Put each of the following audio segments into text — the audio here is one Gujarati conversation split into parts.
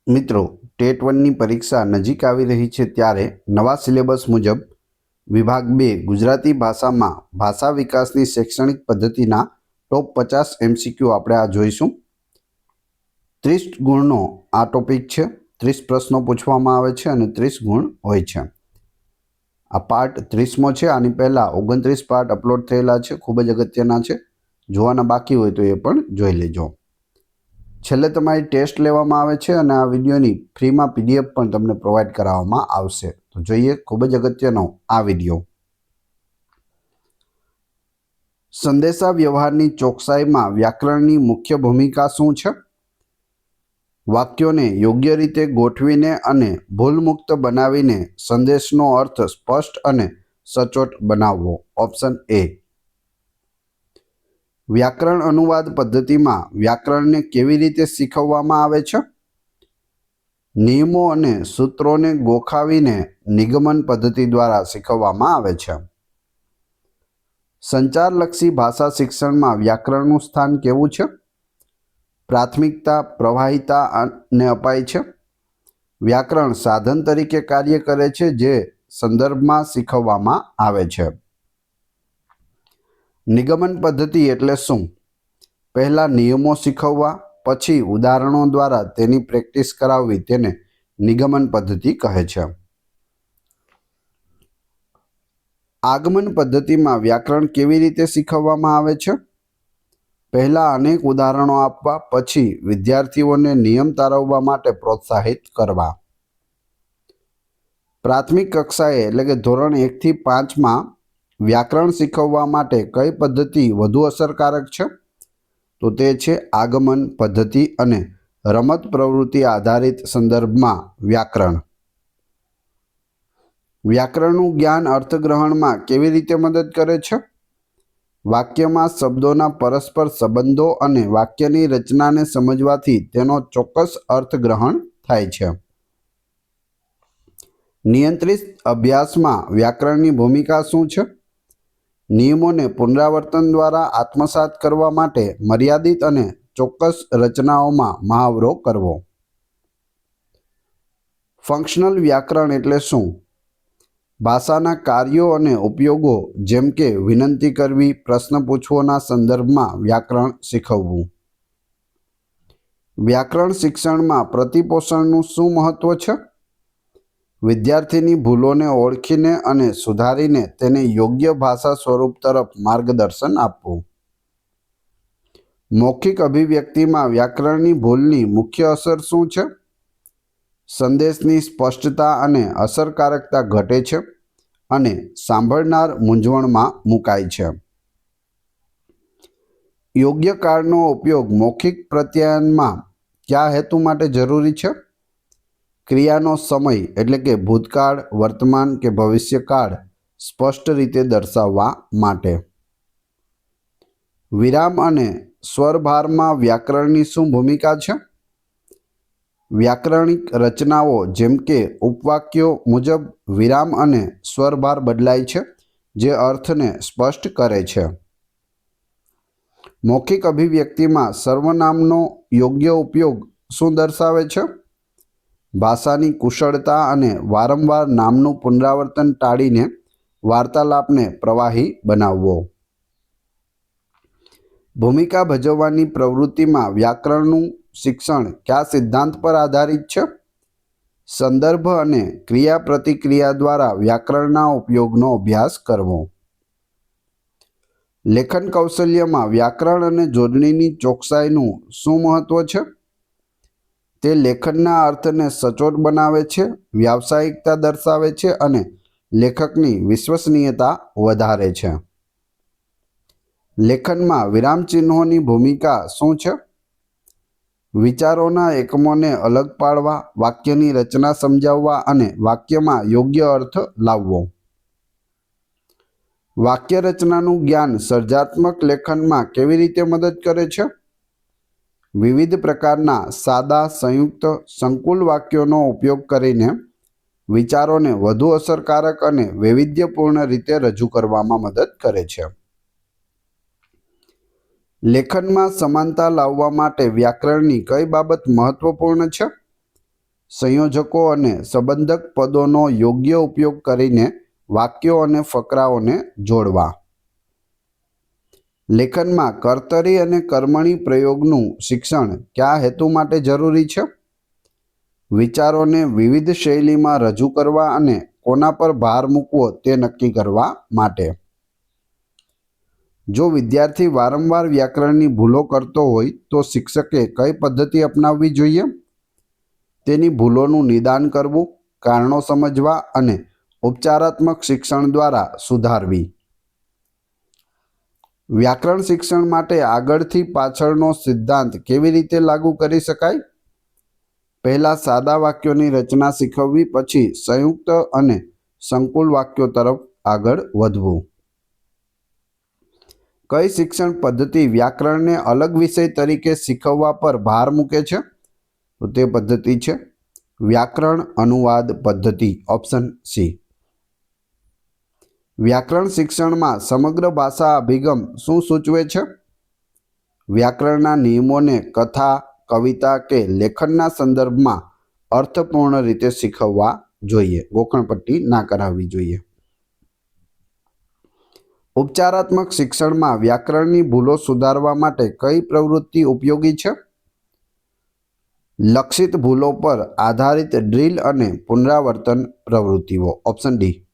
મિત્રો, ટેટ 1ની પરીક્ષા નજીક આવી રહી છે ત્યારે નવા સિલેબસ મુજબ વિભાગ 2 ગુજરાતી ભાષામાં ભાષા વિકાસની શૈક્ષણિક પદ્ધતિના ટોપ 50 MCQ આપણે આ જોઈશું. 30 ગુણનો આ ટોપિક છે. 30 પ્રશ્નો પૂછવામાં આવે છે અને 30 ગુણ હોય છે. આ પાર્ટ 30મો છે. આની પહેલાં 29 પાર્ટ અપલોડ થયેલા છે, ખૂબ જ અગત્યના છે. જોવાના બાકી હોય તો એ પણ જોઈ લેજો. છેલ્લે તમારી ટેસ્ટ લેવામાં આવે છે અને આ વિડીયોની ફ્રીમાં PDF પણ તમને પ્રોવાઈડ કરાવવામાં આવશે. તો જોઈએ ખૂબ જ અગત્યનો આ વિડીયો. સંદેશા વ્યવહારની ચોકસાઈમાં વ્યાકરણની મુખ્ય ભૂમિકા શું છે? વાક્યોને યોગ્ય રીતે ગોઠવીને અને ભૂલમુક્ત બનાવીને સંદેશનો અર્થ સ્પષ્ટ અને સચોટ બનાવવો. Option A. વ્યાકરણ અનુવાદ પદ્ધતિમાં વ્યાકરણને કેવી રીતે શીખવવામાં આવે છે? નિયમો અને સૂત્રોને ગોખાવીને નિગમન પદ્ધતિ દ્વારા શીખવવામાં આવે છે. સંચારલક્ષી ભાષા શિક્ષણમાં વ્યાકરણનું સ્થાન કેવું છે? પ્રાથમિકતા પ્રવાહિતાને અપાય છે. વ્યાકરણ સાધન તરીકે કાર્ય કરે છે જે સંદર્ભમાં શીખવવામાં આવે છે. નિગમન પદ્ધતિ એટલે શું? પહેલા નિયમો શીખવવા, પછી ઉદાહરણો દ્વારા તેની પ્રેક્ટિસ કરાવવી તેને નિગમન પદ્ધતિ કહે છે. આગમન પદ્ધતિમાં વ્યાકરણ કેવી રીતે શીખવવામાં આવે છે? પહેલા અનેક ઉદાહરણો આપવા, પછી વિદ્યાર્થીઓને નિયમ તારવવા માટે પ્રોત્સાહિત કરવા. પ્રાથમિક કક્ષાએ એટલે કે ધોરણ 1 થી 5માં વ્યાકરણ શીખવવા માટે કઈ પદ્ધતિ વધુ અસરકારક છે? તો તે છે આગમન પદ્ધતિ અને રમત પ્રવૃત્તિ આધારિત સંદર્ભમાં વ્યાકરણ. વ્યાકરણનું જ્ઞાન અર્થગ્રહણમાં કેવી રીતે મદદ કરે છે? વાક્યમાં શબ્દોના પરસ્પર સંબંધો અને વાક્યની રચનાને સમજવાથી તેનો ચોક્કસ અર્થગ્રહણ થાય છે. નિયંત્રિત અભ્યાસમાં વ્યાકરણની ભૂમિકા શું છે? નિયમોને પુનરાવર્તન દ્વારા આત્મસાત કરવા માટે મર્યાદિત અને ચોક્કસ રચનાઓમાં મહાવરો કરવો. ફંક્શનલ વ્યાકરણ એટલે શું? ભાષાના કાર્યો અને ઉપયોગો જેમ કે વિનંતી કરવી, પ્રશ્ન પૂછવોના સંદર્ભમાં વ્યાકરણ શીખવવું. વ્યાકરણ શિક્ષણમાં પ્રતિપોષણનું શું મહત્વ છે? વિદ્યાર્થીની ભૂલોને ઓળખીને અને સુધારીને તેને યોગ્ય ભાષા સ્વરૂપ તરફ માર્ગદર્શન આપવું. મૌખિક અભિવ્યક્તિમાં વ્યાકરણની ભૂલની મુખ્ય અસર શું છે? સંદેશની સ્પષ્ટતા અને અસરકારકતા ઘટે છે અને સાંભળનાર મૂંઝવણમાં મુકાય છે. યોગ્ય કાળનો ઉપયોગ મૌખિક પ્રત્યાયનમાં કયા હેતુ માટે જરૂરી છે? ક્રિયાનો સમય એટલે કે ભૂતકાળ, વર્તમાન કે ભવિષ્યકાળ સ્પષ્ટ રીતે દર્શાવવા માટે. વિરામ અને સ્વરભારમાં વ્યાકરણની શું ભૂમિકા છે? વ્યાકરણિક રચનાઓ જેમ કે ઉપવાક્યો મુજબ વિરામ અને સ્વરભાર બદલાય છે જે અર્થને સ્પષ્ટ કરે છે. મૌખિક અભિવ્યક્તિમાં સર્વનામનો યોગ્ય ઉપયોગ શું દર્શાવે છે? ભાષાની કુશળતા અને વારંવાર નામનું પુનરાવર્તન ટાળીને વાર્તાલાપને પ્રવાહી બનાવવો. ભૂમિકા ભજવવાની પ્રવૃત્તિમાં વ્યાકરણનું શિક્ષણ કયા સિદ્ધાંત પર આધારિત છે? સંદર્ભ અને ક્રિયા પ્રતિક્રિયા દ્વારા વ્યાકરણના ઉપયોગનો અભ્યાસ કરવો. લેખન કૌશલ્યમાં વ્યાકરણ અને જોડણીની ચોકસાઈનું શું મહત્વ છે? તે લેખનના અર્થને સચોટ બનાવે છે, વ્યાવસાયિકતા દર્શાવે છે અને લેખકની વિશ્વસનીયતા વધારે છે. લેખનમાં વિરામચિહ્નોની ભૂમિકા શું છે? વિચારોના એકમોને અલગ પાડવા, વાક્યની રચના સમજાવવા અને વાક્યમાં યોગ્ય અર્થ લાવવો. વાક્ય રચનાનું જ્ઞાન સર્જનાત્મક લેખનમાં કેવી રીતે મદદ કરે છે? વિવિધ પ્રકારના સાદા, સંયુક્ત, સંકુલ વાક્યોનો ઉપયોગ કરીને વિચારોને વધુ અસરકારક અને વૈવિધ્યપૂર્ણ રીતે રજૂ કરવામાં મદદ કરે છે. લેખનમાં સમાનતા લાવવા માટે વ્યાકરણની કઈ બાબત મહત્વપૂર્ણ છે? સંયોજકો અને સંબંધક પદોનો યોગ્ય ઉપયોગ કરીને વાક્યો અને ફકરાઓને જોડવા. લેખનમાં કર્તરી અને કર્મણી પ્રયોગનું શિક્ષણ કયા હેતુ માટે જરૂરી છે? વિચારોને વિવિધ શૈલીમાં રજૂ કરવા અને કોના પર ભાર મૂકવો તે નક્કી કરવા માટે. જો વિદ્યાર્થી વારંવાર વ્યાકરણની ભૂલો કરતો હોય તો શિક્ષકે કઈ પદ્ધતિ અપનાવવી જોઈએ? તેની ભૂલોનું નિદાન કરવું, કારણો સમજવા અને ઉપચારાત્મક શિક્ષણ દ્વારા સુધારવી. વ્યાકરણ શિક્ષણ માટે આગળથી પાછળનો સિદ્ધાંત કેવી રીતે લાગુ કરી શકાય? પહેલા સાદા વાક્યોની રચના શીખવવી, પછી સંયુક્ત અને સંકુલ વાક્યો તરફ આગળ વધવું. કઈ શિક્ષણ પદ્ધતિ વ્યાકરણને અલગ વિષય તરીકે શીખવવા પર ભાર મૂકે છે? તો તે પદ્ધતિ છે વ્યાકરણ અનુવાદ પદ્ધતિ, ઓપ્શન સી. વ્યાકરણ શિક્ષણમાં સમગ્ર ભાષા અભિગમ શું સૂચવે છે? વ્યાકરણના નિયમોને કથા, કવિતા કે લેખનના સંદર્ભમાં અર્થપૂર્ણ રીતે શીખવવા જોઈએ. ગોખણપટ્ટી ના કરાવવી જોઈએ. ઉપચારાત્મક શિક્ષણમાં વ્યાકરણની ભૂલો સુધારવા માટે કઈ પ્રવૃત્તિ ઉપયોગી છે? લક્ષિત ભૂલો પર આધારિત ડ્રીલ અને પુનરાવર્તન પ્રવૃત્તિઓ, ઓપ્શન ડી.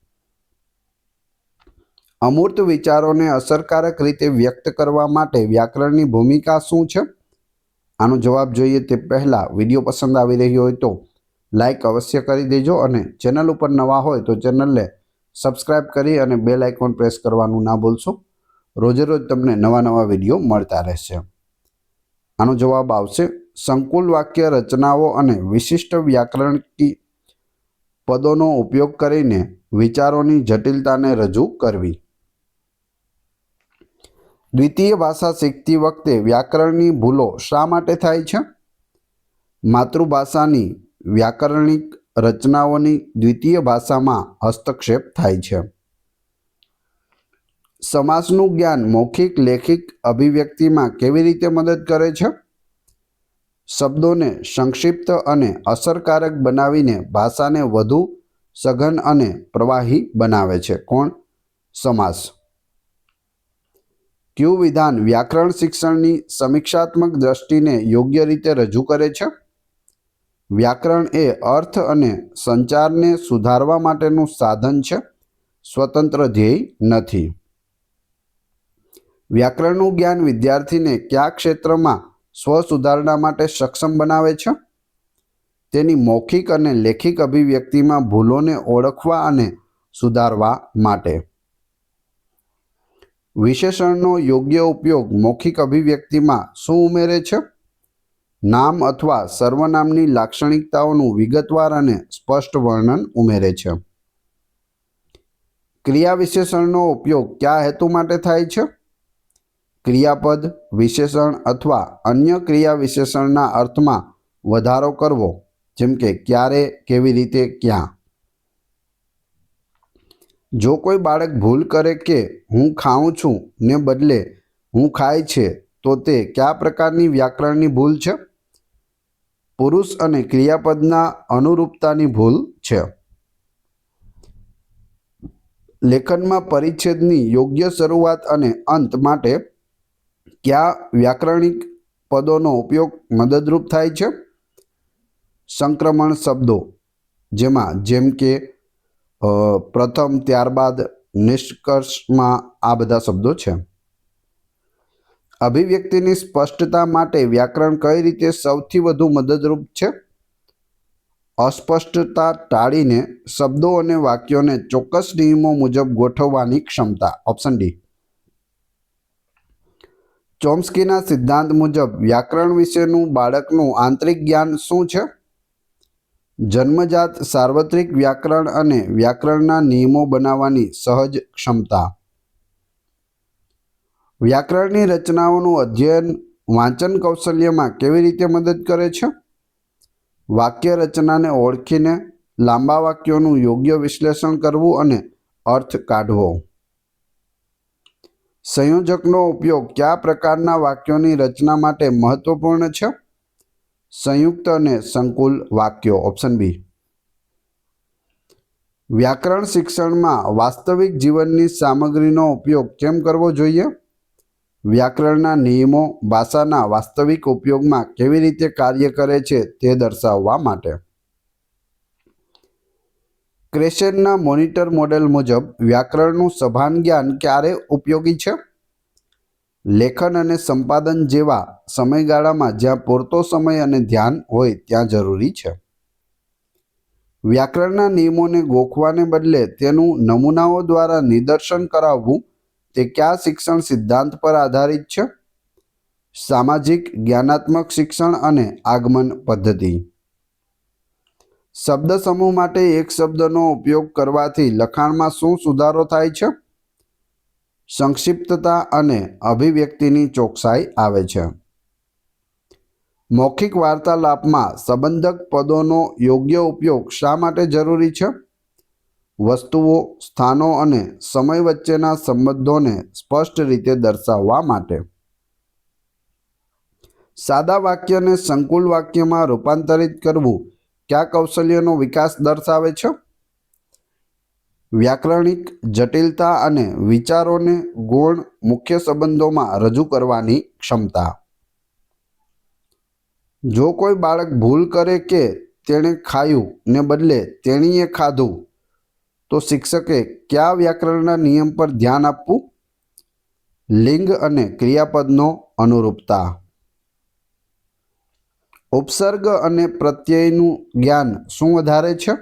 અમૂર્ત વિચારોને અસરકારક રીતે વ્યક્ત કરવા માટે વ્યાકરણની ભૂમિકા શું છે? આનો જવાબ જોઈએ તે પહેલાં વિડીયો પસંદ આવી રહ્યો હોય તો લાઈક અવશ્ય કરી દેજો અને ચેનલ ઉપર નવા હોય તો ચેનલને સબસ્ક્રાઈબ કરી અને બેલ આઇકોન પ્રેસ કરવાનું ના ભૂલશો. રોજે રોજ તમને નવા નવા વિડીયો મળતા રહેશે. આનો જવાબ આવશે સંકુલ વાક્ય રચનાઓ અને વિશિષ્ટ વ્યાકરણિક પદોનો ઉપયોગ કરીને વિચારોની જટિલતાને રજૂ કરવી. દ્વિતીય ભાષા શીખતી વખતે વ્યાકરણની ભૂલો શા માટે થાય છે? માતૃભાષાની વ્યાકરણિક રચનાઓની દ્વિતીય ભાષામાં હસ્તક્ષેપ થાય છે. સમાસનું જ્ઞાન મૌખિક લેખિક અભિવ્યક્તિમાં કેવી રીતે મદદ કરે છે? શબ્દોને સંક્ષિપ્ત અને અસરકારક બનાવીને ભાષાને વધુ સઘન અને પ્રવાહી બનાવે છે. કોણ? સમાસ. કયું વિધાન વ્યાકરણ શિક્ષણની સમીક્ષાત્મક દ્રષ્ટિને યોગ્ય રીતે રજૂ કરે છે? વ્યાકરણ એ અર્થ અને સંચારને સુધારવા માટેનું સાધન છે, સ્વતંત્ર ધ્યેય નથી. વ્યાકરણનું જ્ઞાન વિદ્યાર્થીને કયા ક્ષેત્રમાં સ્વ-સુધારણા માટે સક્ષમ બનાવે છે? તેની મૌખિક અને લેખિક અભિવ્યક્તિમાં ભૂલોને ઓળખવા અને સુધારવા માટે. વિશેષણનો યોગ્ય ઉપયોગ મૌખિક અભિવ્યક્તિમાં શું ઉમેરે છે? નામ અથવા સર્વનામની લાક્ષણિકતાઓનું વિગતવાર અને સ્પષ્ટ વર્ણન ઉમેરે છે. ક્રિયા વિશેષણનો ઉપયોગ કયા હેતુ માટે થાય છે? ક્રિયાપદ, વિશેષણ અથવા અન્ય ક્રિયા વિશેષણના અર્થમાં વધારો કરવો, જેમ કે ક્યારે, કેવી રીતે, ક્યાં. જો કોઈ બાળક ભૂલ કરે કે હું ખાઉં છું ને બદલે હું ખાય છે તો તે કયા પ્રકારની વ્યાકરણની ભૂલ છે? પુરુષ અને ક્રિયાપદના અનુરૂપતાની ભૂલ છે. લેખનમાં પરિચ્છેદની યોગ્ય શરૂઆત અને અંત માટે કયા વ્યાકરણિક પદોનો ઉપયોગ મદદરૂપ થાય છે? સંક્રમણ શબ્દો, જેમ કે પ્રથમ, ત્યારબાદ, નિષ્કર્ષમાં આ બધા શબ્દો છે. અભિવ્યક્તિની સ્પષ્ટતા માટે વ્યાકરણ કઈ રીતે સૌથી વધુ મદદરૂપ છે? અસ્પષ્ટતા ટાળીને શબ્દો અને વાક્યોને ચોક્કસ નિયમો મુજબ ગોઠવવાની ક્ષમતા, ઓપ્શન ડી. ચોમ્સ્કીના સિદ્ધાંત મુજબ વ્યાકરણ વિશેનું બાળકનું આંતરિક જ્ઞાન શું છે? જન્મજાત સાર્વત્રિક વ્યાકરણ અને વ્યાકરણના નિયમો બનાવવાની સહજ ક્ષમતા. વ્યાકરણની રચનાઓનું અધ્યયન વાંચન કૌશલ્યમાં કેવી રીતે મદદ કરે છે? વાક્ય રચનાને ઓળખીને લાંબા વાક્યોનું યોગ્ય વિશ્લેષણ કરવું અને અર્થ કાઢવો. સંયોજકનો ઉપયોગ કયા પ્રકારના વાક્યોની રચના માટે મહત્વપૂર્ણ છે? સંયુક્ત અને સંકુલ વાક્યો ઓપ્શન બી. વ્યાકરણ શિક્ષણમાં વાસ્તવિક જીવનની સામગ્રીનો ઉપયોગ કેમ કરવો જોઈએ? વ્યાકરણના નિયમો ભાષાના વાસ્તવિક ઉપયોગમાં કેવી રીતે કાર્ય કરે છે તે દર્શાવવા માટે. ક્રેશનના મોનિટર મોડેલ મુજબ વ્યાકરણનું સભાન જ્ઞાન ક્યારે ઉપયોગી છે? લેખન અને સંપાદન જેવા સમયગાળામાં જ્યાં પૂરતો સમય અને ધ્યાન હોય ત્યાં જરૂરી છે. વ્યાકરણના નિયમોને ગોખવાને બદલે તેનું નમૂનાઓ દ્વારા નિદર્શન કરાવવું તે કયા શિક્ષણ સિદ્ધાંત પર આધારિત છે? સામાજિક જ્ઞાનાત્મક શિક્ષણ અને આગમન પદ્ધતિ. શબ્દ સમૂહ માટે એક શબ્દનો ઉપયોગ કરવાથી લખાણમાં શું સુધારો થાય છે? સંક્ષિપ્તતા અને અભિવ્યક્તિની ચોકસાઈ આવે છે. મૌખિક વાર્તાલાપમાં સંબંધક પદોનો યોગ્ય ઉપયોગ શા માટે જરૂરી છે? વસ્તુઓ, સ્થાનો અને સમય વચ્ચેના સંબંધોને સ્પષ્ટ રીતે દર્શાવવા માટે. સાદા વાક્યને સંકુલ વાક્યમાં રૂપાંતરિત કરવું કયા કૌશલ્યનો વિકાસ દર્શાવે છે? વ્યાકરણિક જટિલતા અને વિચારોને ગૌણ મુખ્ય સંબંધોમાં રજૂ કરવાની ક્ષમતા. જો કોઈ બાળક ભૂલ કરે કે તેણે ખાયું ને બદલે તેણીએ ખાધું તો શિક્ષકે કયા વ્યાકરણના નિયમ પર ધ્યાન આપવું? લિંગ અને ક્રિયાપદનો અનુરૂપતા. ઉપસર્ગ અને પ્રત્યયનું જ્ઞાન શું વધારે છે?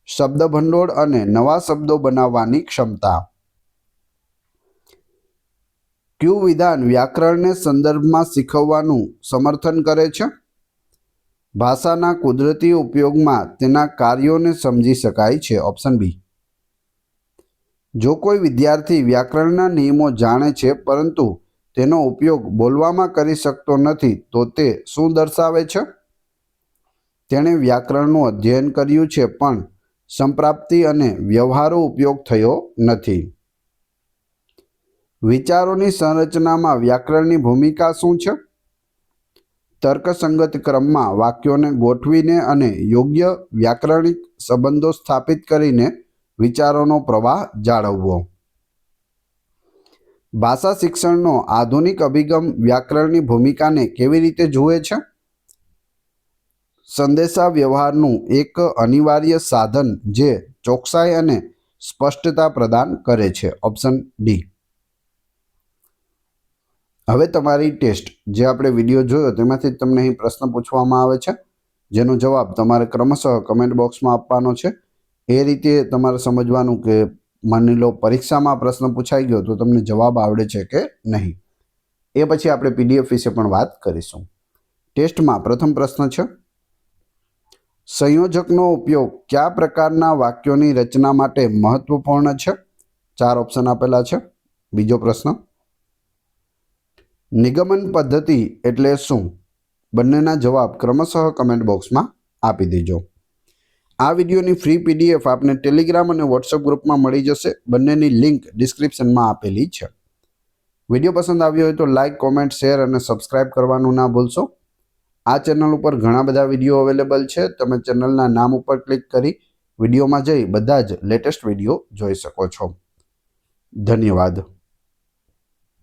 શબ્દભંડોળ અને નવા શબ્દો બનાવવાની ક્ષમતા. કયું વિધાન વ્યાકરણને સંદર્ભમાં શીખવવાનું સમર્થન કરે છે? ભાષાના કુદરતી ઉપયોગમાં તેના કાર્યોને સમજી શકાય છે ઓપ્શન બી. જો કોઈ વિદ્યાર્થી વ્યાકરણના નિયમો જાણે છે પરંતુ તેનો ઉપયોગ બોલવામાં કરી શકતો નથી તો તે શું દર્શાવે છે? તેણે વ્યાકરણનું અધ્યયન કર્યું છે પણ સંપ્રાપ્તિ અને વ્યવહારુ ઉપયોગ થયો નથી. વિચારોની સંરચનામાં વ્યાકરણની ભૂમિકા શું છે? તર્કસંગત ક્રમમાં વાક્યોને ગોઠવીને અને યોગ્ય વ્યાકરણિક સંબંધો સ્થાપિત કરીને વિચારોનો પ્રવાહ જાળવવો. ભાષા શિક્ષણનો આધુનિક અભિગમ વ્યાકરણની ભૂમિકાને કેવી રીતે જુએ છે? સંદેશા વ્યવહારનું એક અનિવાર્ય સાધન જે ચોકસાઈ અને સ્પષ્ટતા પ્રદાન કરે છે ઓપ્શન ડી. હવે તમારી ટેસ્ટ જે આપણે વિડીયો જોયો તેમાંથી તમને અહીં પ્રશ્ન પૂછવામાં આવે છે જેનો જવાબ તમારે ક્રમશઃ કમેન્ટ બોક્સમાં આપવાનો છે. એ રીતે તમારે સમજવાનું કે માની લો પરીક્ષામાં પ્રશ્ન પૂછાઈ ગયો તો તમને જવાબ આવડે છે કે નહીં. એ પછી આપણે પીડીએફ વિશે પણ વાત કરીશું. ટેસ્ટમાં પ્રથમ પ્રશ્ન છે, સંયોજકનો ઉપયોગ કયા પ્રકારના વાક્યોની રચના માટે મહત્વપૂર્ણ છે? 4 ઓપ્શન આપેલા છે. બીજો પ્રશ્ન, નિગમન પદ્ધતિ એટલે શું? બંનેના જવાબ ક્રમશઃ કમેન્ટ બોક્સમાં આપી દેજો. આ વિડીયોની ફ્રી પીડીએફ આપને ટેલિગ્રામ અને વોટ્સએપ ગ્રુપમાં મળી જશે. બંનેની લિંક ડિસ્ક્રિપ્શનમાં આપેલી છે. વિડીયો પસંદ આવ્યો હોય તો લાઇક, કોમેન્ટ, શેર અને સબસ્ક્રાઇબ કરવાનું ના ભૂલશો. આ ચેનલ ઉપર ઘણા બધા વિડીયો અવેલેબલ છે. તમે ચેનલના નામ ઉપર ક્લિક કરી વિડીયોમાં જઈ બધા જ લેટેસ્ટ વિડીયો જોઈ શકો છો. ધન્યવાદ.